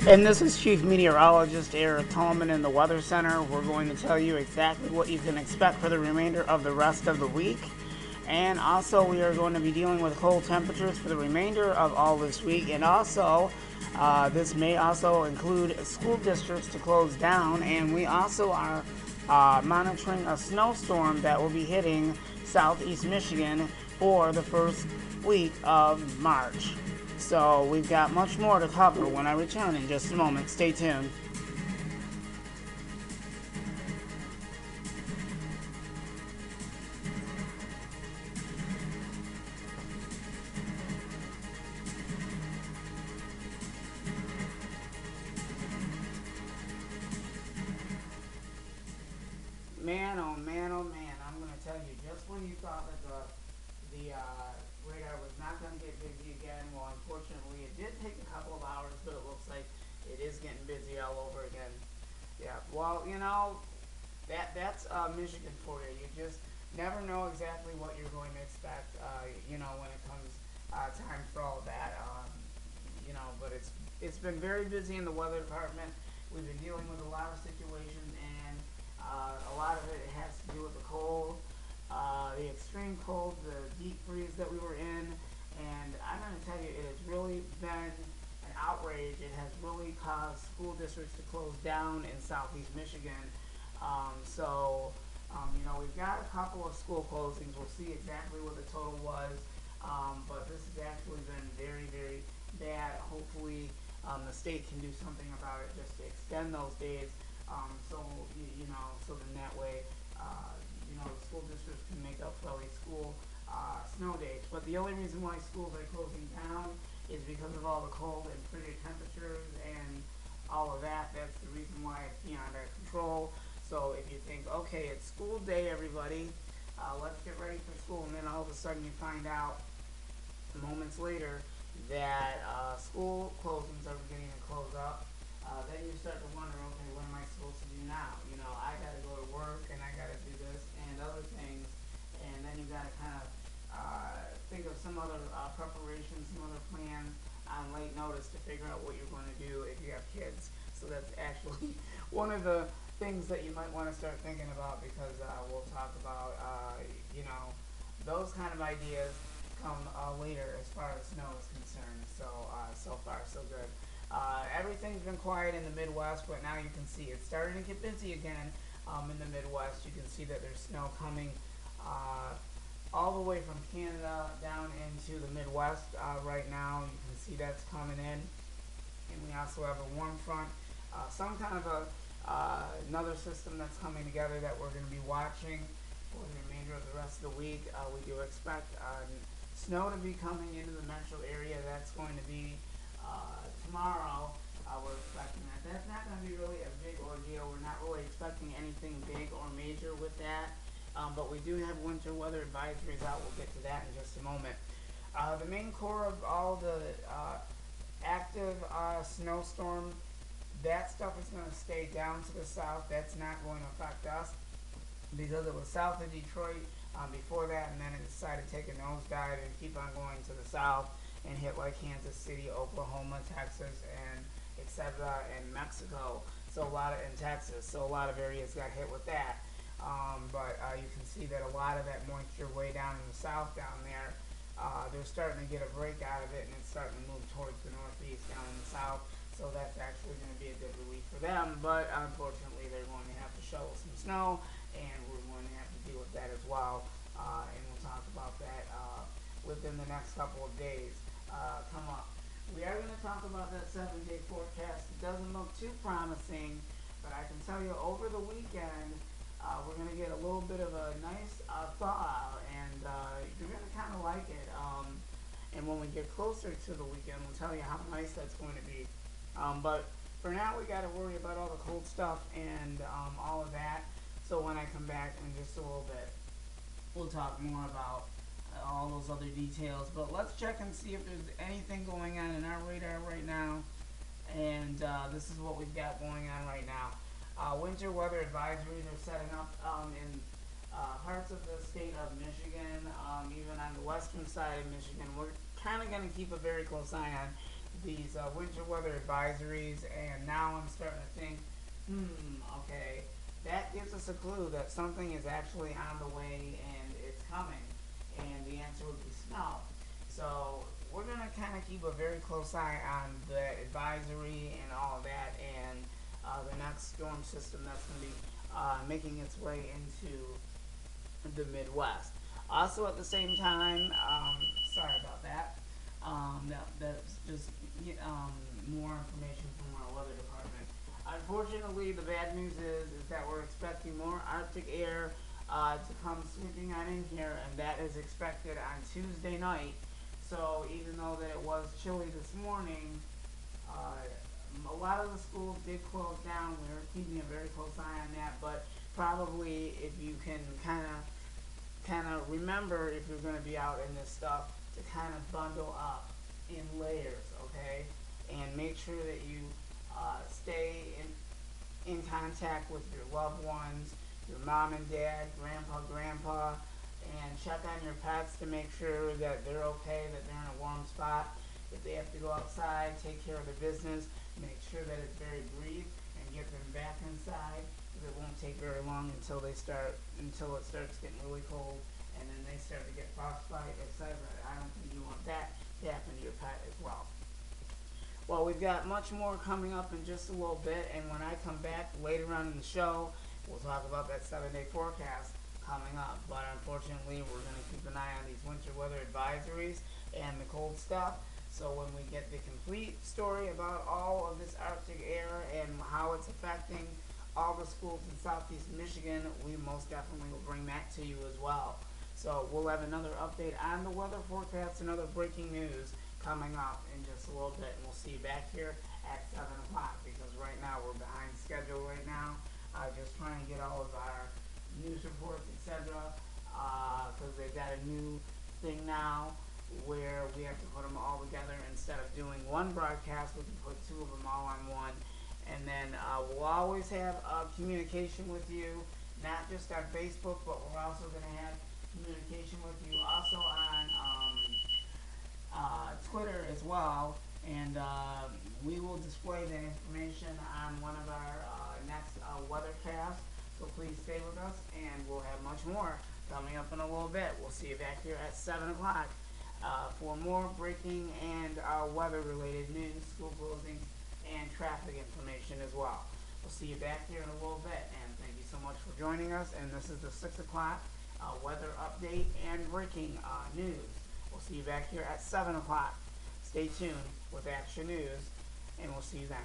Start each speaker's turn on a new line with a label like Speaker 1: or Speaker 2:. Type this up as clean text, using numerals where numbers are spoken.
Speaker 1: And this is Chief Meteorologist Eric Tallman in the Weather Center. We're going to tell you exactly what you can expect for the remainder of the rest of the week. And also, we are going to be dealing with cold temperatures for the remainder of all this week. And also, this may also include school districts to close down. And we also are monitoring a snowstorm that will be hitting southeast Michigan for the first week of March. So we've got much more to cover when I return in just a moment. Stay tuned. Man, oh man, oh man! I'm going to tell you, just when you thought that the radar was not going to get busy again, well, unfortunately, it did take a couple of hours, but it looks like it is getting busy all over again. Yeah, well, that's Michigan for you. You just never know exactly what you're going to expect. When it comes time for all of that. But it's been very busy in the weather department. We've been dealing with a lot of situations, and a lot of it has to do with the cold, the extreme cold, the deep freeze that we were in, and I'm going to tell you, it has really been an outrage. It has really caused school districts to close down in southeast Michigan. We've got a couple of school closings. We'll see exactly what the total was, but this has actually been very, very bad. Hopefully, the state can do something about it just to extend those days. So then that way, the school districts can make up for all these school snow days. But the only reason why schools are closing down is because of all the cold and frigid temperatures and all of that. That's the reason why it's beyond our control. So if you think, okay, it's school day, everybody, let's get ready for school, and then all of a sudden you find out moments later that school closings are beginning to close up, then you start to wonder, okay, what am I supposed to do now? I got to go to work, and I got to do this and other things, and then you got to kind of think of some other preparations, some other plans on late notice to figure out what you're going to do if you have kids. So that's actually one of the things that you might want to start thinking about, because we'll talk about, those kind of ideas come later as far as snow is concerned. So far, so good. Everything's been quiet in the Midwest, but now you can see it's starting to get busy again in the Midwest. You can see that there's snow coming all the way from Canada down into the Midwest right now. You can see that's coming in. And we also have a warm front, some kind of another system that's coming together that we're going to be watching for the remainder of the rest of the week. We do expect snow to be coming into the metro area. That's going to be tomorrow. We're expecting that. That's not going to be really a big ordeal. We're not really expecting anything big or major with that. But we do have winter weather advisories out. We'll get to that in just a moment. The main core of all the active snowstorm, that stuff is going to stay down to the south. That's not going to affect us because it was south of Detroit before that, and then it decided to take a nosedive and keep on going to the south and hit like Kansas City, Oklahoma, Texas, and etc. and Mexico. In Texas. So a lot of areas got hit with that. But you can see that a lot of that moisture way down in the south down there, they're starting to get a break out of it, and it's starting to move towards the northeast down in the south. So that's actually going to be a good relief for them. But unfortunately, they're going to have to shovel some snow, and we're going to have to deal with that as well. And we'll talk about that within the next couple of days come up. We are going to talk about that 7-day forecast. It doesn't look too promising, but I can tell you over the weekend, we're going to get a little bit of a nice thaw out, and you're going to kind of like it. And when we get closer to the weekend, we'll tell you how nice that's going to be. But for now, we got to worry about all the cold stuff and all of that. So when I come back in just a little bit, we'll talk more about all those other details. But let's check and see if there's anything going on in our radar right now. And this is what we've got going on right now. Winter weather advisories are setting up in parts of the state of Michigan, even on the western side of Michigan. We're kind of going to keep a very close eye on these winter weather advisories, and now I'm starting to think, okay, that gives us a clue that something is actually on the way and it's coming, and the answer would be snow. So we're gonna kind of keep a very close eye on the advisory and all of that, and the next storm system that's gonna be making its way into the Midwest. Also, at the same time, sorry about that. That's just more information from our weather department. Unfortunately, the bad news is that we're expecting more Arctic air to come sweeping on in here, and that is expected on Tuesday night. So even though that it was chilly this morning, a lot of the schools did close down. We were keeping a very close eye on that, but probably if you can kind of remember, if you're going to be out in this stuff, to kind of bundle up in layers, okay, and make sure that you stay in contact with your loved ones, your mom and dad, grandpa, and check on your pets to make sure that they're okay, that they're in a warm spot. If they have to go outside, take care of their business, make sure that it's very brief, and get them back inside. Because it won't take very long until it starts getting really cold, and then they start to get frostbite, etc. I don't think you want that to happen to your pet as well. Well, we've got much more coming up in just a little bit, and when I come back later on in the show, we'll talk about that 7-day forecast coming up. But unfortunately, we're going to keep an eye on these winter weather advisories and the cold stuff. So when we get the complete story about all of this Arctic air and how it's affecting all the schools in Southeast Michigan, we most definitely will bring that to you as well. So we'll have another update on the weather forecast and other breaking news coming up in just a little bit, and we'll see you back here at 7 o'clock, because right now we're behind schedule right now, just trying to get all of our news reports, etc., because they've got a new thing now where we have to put them all together. Instead of doing one broadcast, we can put two of them all on one, and then we'll always have communication with you, not just on Facebook, but we're also going to have communication with you also on Twitter as well, and we will display the information on one of our next weathercasts. So please stay with us, and we'll have much more coming up in a little bit. We'll see you back here at 7 o'clock for more breaking and weather-related news, school closings, and traffic information as well. We'll see you back here in a little bit, and thank you so much for joining us. And this is the 6 o'clock weather update and breaking news. We'll see you back here at 7 o'clock. Stay tuned with Action News, and we'll see you then.